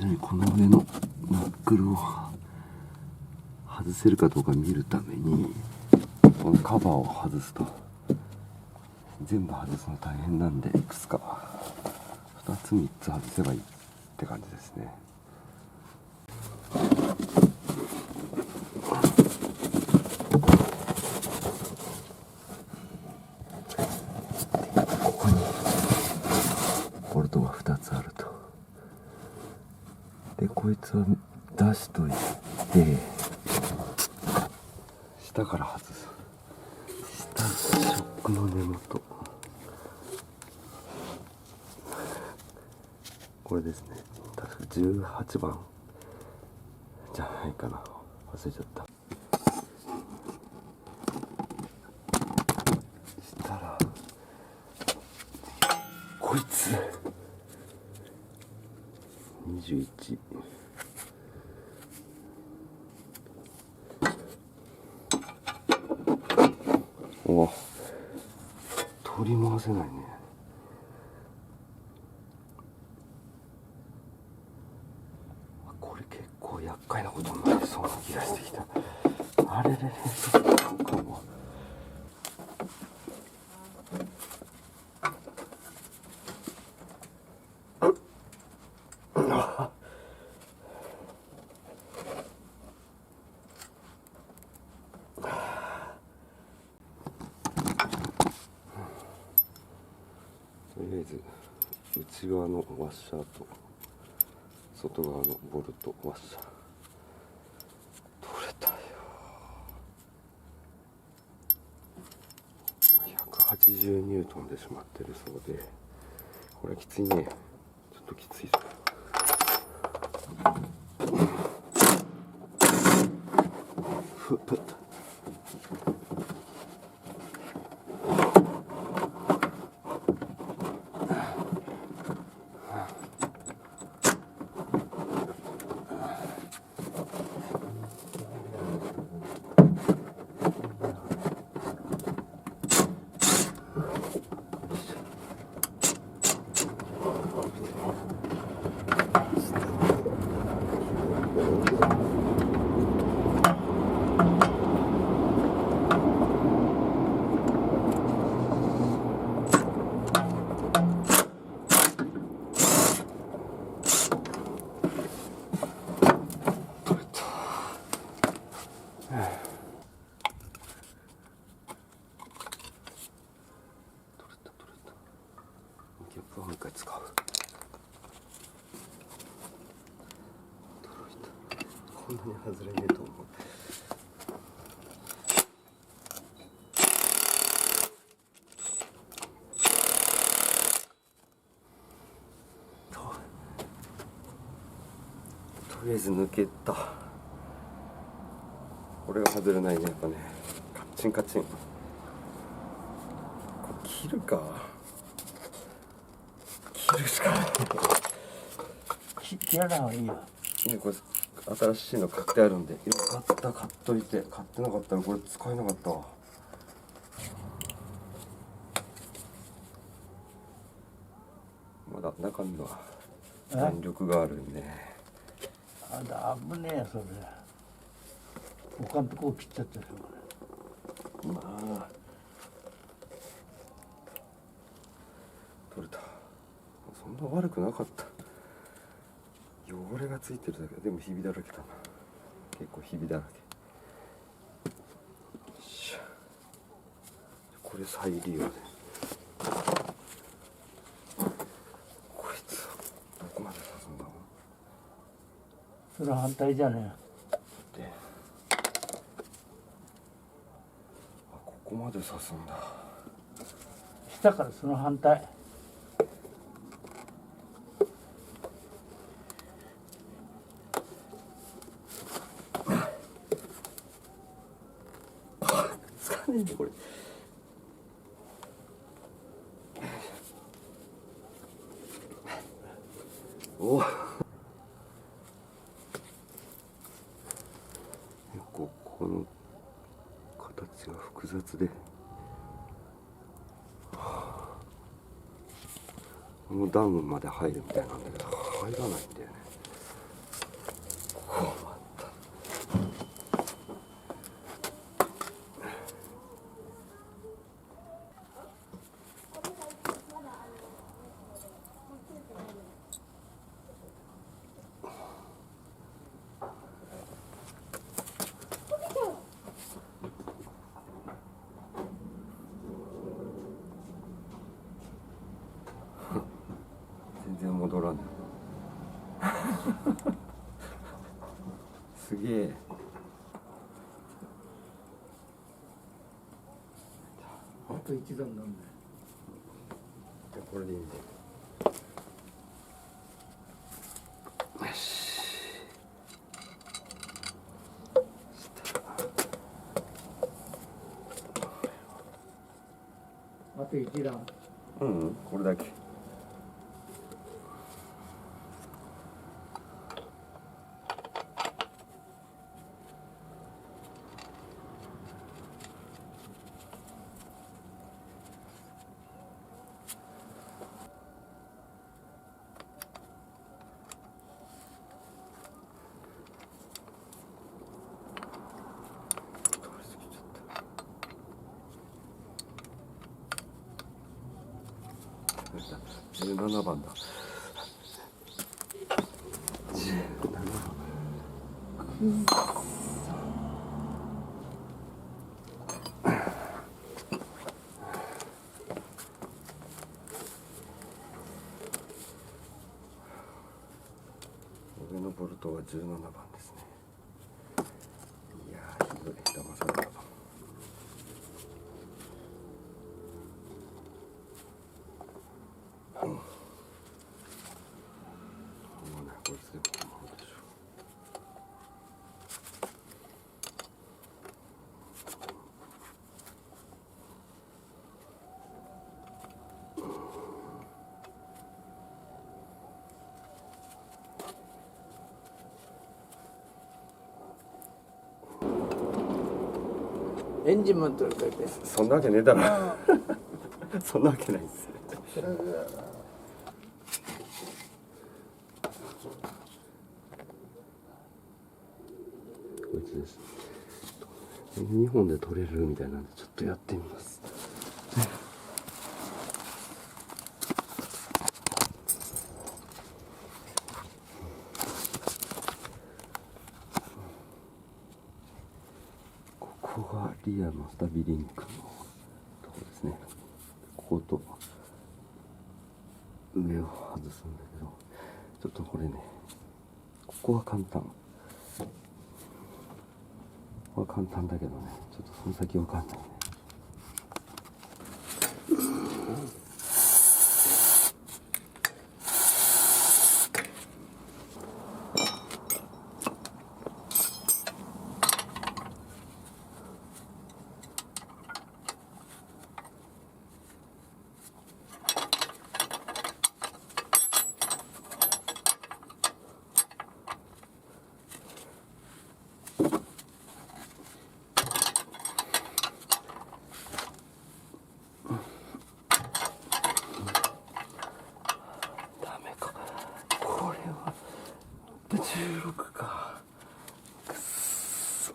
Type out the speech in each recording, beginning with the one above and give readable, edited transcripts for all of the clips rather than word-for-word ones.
にこの上のナックルを外せるかどうか見るためにこのカバーを外すと全部外すの大変なんでいくつか2つ3つ外せばいいって感じですね。ここにボルトが2つあると。でこいつは出しといて下から外す。下ショックの根元これですね。確か18番じゃないかな、忘れちゃった。したらこいつ21お取り回せないね。これ結構厄介なことになりそうな気がしてきた。あれれれ、なんかもうとりあえず内側のワッシャーと外側のボルトワッシャー取れたよ。180ニュートンでしまってるそうで、これはきついね。ちょっときついぞ。ふっぷっギャップはもう一回使う。こんなに外れねえと思う。とりあえず抜けた。これが外れないね、やっぱね。カッチンカチン。これ切るか。切るしかない。切らない方がいいよ。ね、これ新しいの買ってあるんで、よかった買っといて。買ってなかったらこれ使えなかったわ。まだ中には弾力があるんで、あんた危ねえよそれ。他のとこ切っちゃってるよ。まあ取れた。そんな悪くなかった。汚れがついてるだけでもひびだらけだな。結構ひびだらけ。よっしゃ、これ再利用でこいつどこまで刺すんだろう。それ反対じゃねで、ここまで刺すんだ。え。下からその反対。つかねえんだこれ。お結構この形が複雑で、この段まで入るみたいなんだけど入らないんだよね。げえ。あと一段なんだよ。これでいいんで。よし。あと一段。これだけ。17番だ。上のボルトは17番ですね。いやー、ひどい。騙された。こいつでも思うでしょエンジンも取るかいて。そんなわけねえだろ。そんなわけないっす。こいつです。2本で取れるみたいなんでちょっとやってみます。ここがリアのスタビリンクのとこですね。ここと上を外すんだけど、ちょっとこれね、ここは簡単。ここは簡単だけどね、ちょっとその先わかんないね。ダメか。これは16か。くっそ。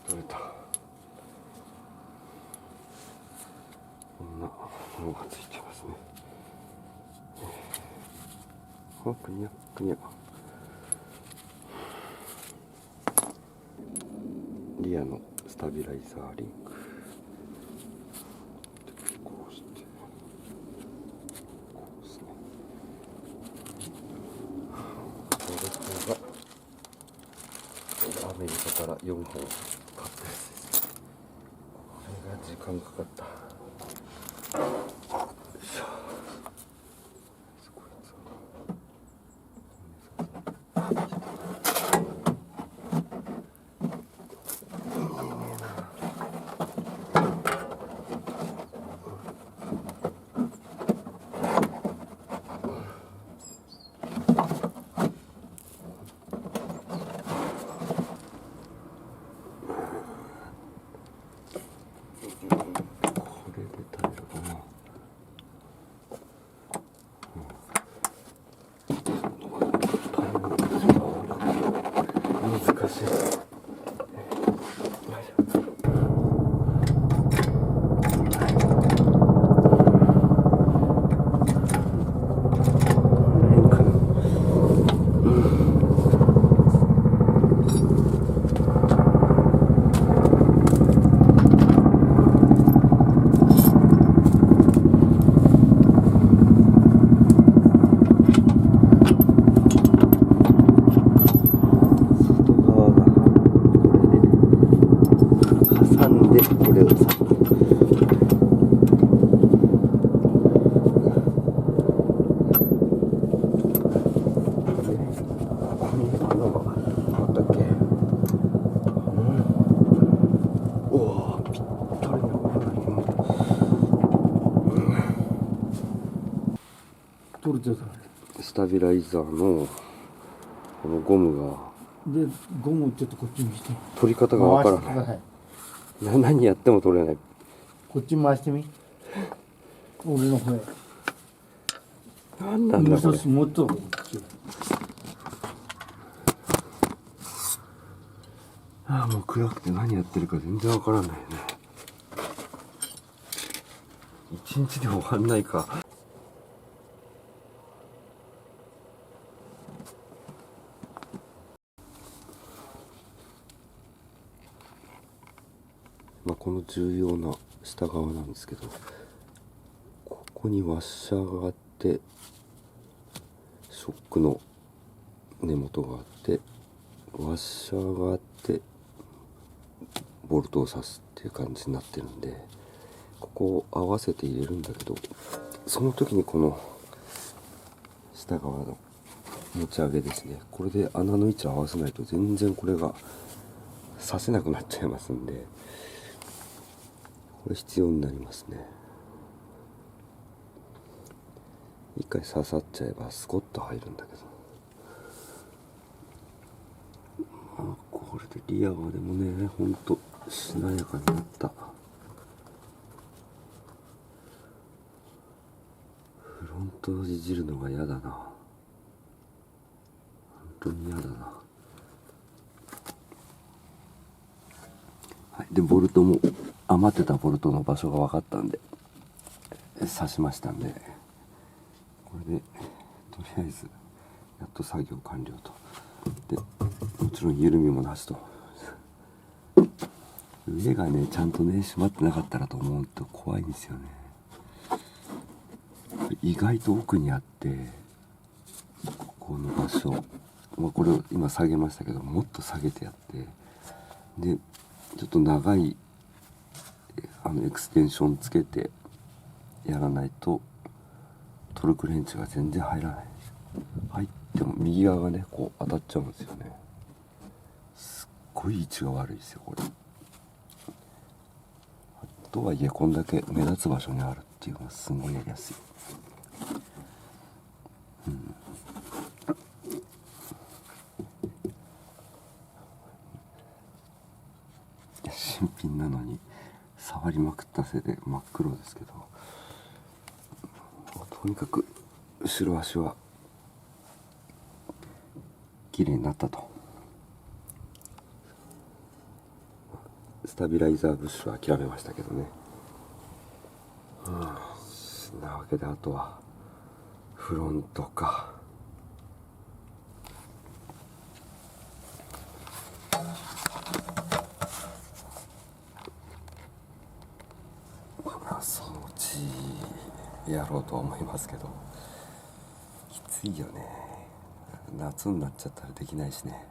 取れた。こんなのがついてますね。あ、くにゃくにゃ。リアのスタビライザーリンク。こうしてこうですね。これがアメリカから4本買ったやつです。これが時間かかった。これで耐えるかな。難しい。変かな。でこれをさ取れてた。スタビライザーのこのゴムがで、ゴムをちょっとこっちにして。取り方がわからない。回してください。何やっても取れない。こっち回してみ。俺の方へ。何なんだこれ。もっとこっち。ああ、もう暗くて何やってるか全然わからないね。一日で終わんないか。まあ、この重要な下側なんですけど、ここにワッシャーがあって、ショックの根元があって、ワッシャーがあって、ボルトを刺すっていう感じになってるんで、ここを合わせて入れるんだけど、その時にこの下側の持ち上げですね、これで穴の位置を合わせないと全然これが刺せなくなっちゃいますんで、これ必要になりますね。一回刺さっちゃえばスコッと入るんだけど、これでリアはでもね、ほんとしなやかになった。フロントをいじるのが嫌だな、本当に嫌だな。はい、でボルトも余ってたボルトの場所が分かったんで刺しましたんで、これでとりあえずやっと作業完了と。でもちろん緩みもなしと。上がねちゃんとね閉まってなかったらと思うと怖いんですよね。意外と奥にあって、ここの場所、まあ、これを今下げましたけど、もっと下げてやって、でちょっと長いエクステンションつけてやらないとトルクレンチが全然入らない。入っても右側がねこう当たっちゃうんですよね。すっごい位置が悪いですよこれ。とはいえこんだけ目立つ場所にあるっていうのはすごいやりやすい。新品なのに触りまくったせいで真っ黒ですけど、とにかく後ろ足は綺麗になったと。スタビライザーブッシュは諦めましたけどね。なわけであとはフロントか。そのうちやろうとは思いますけど、きついよね。夏になっちゃったらできないしね。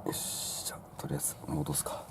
よし、じゃあとりあえず戻すか。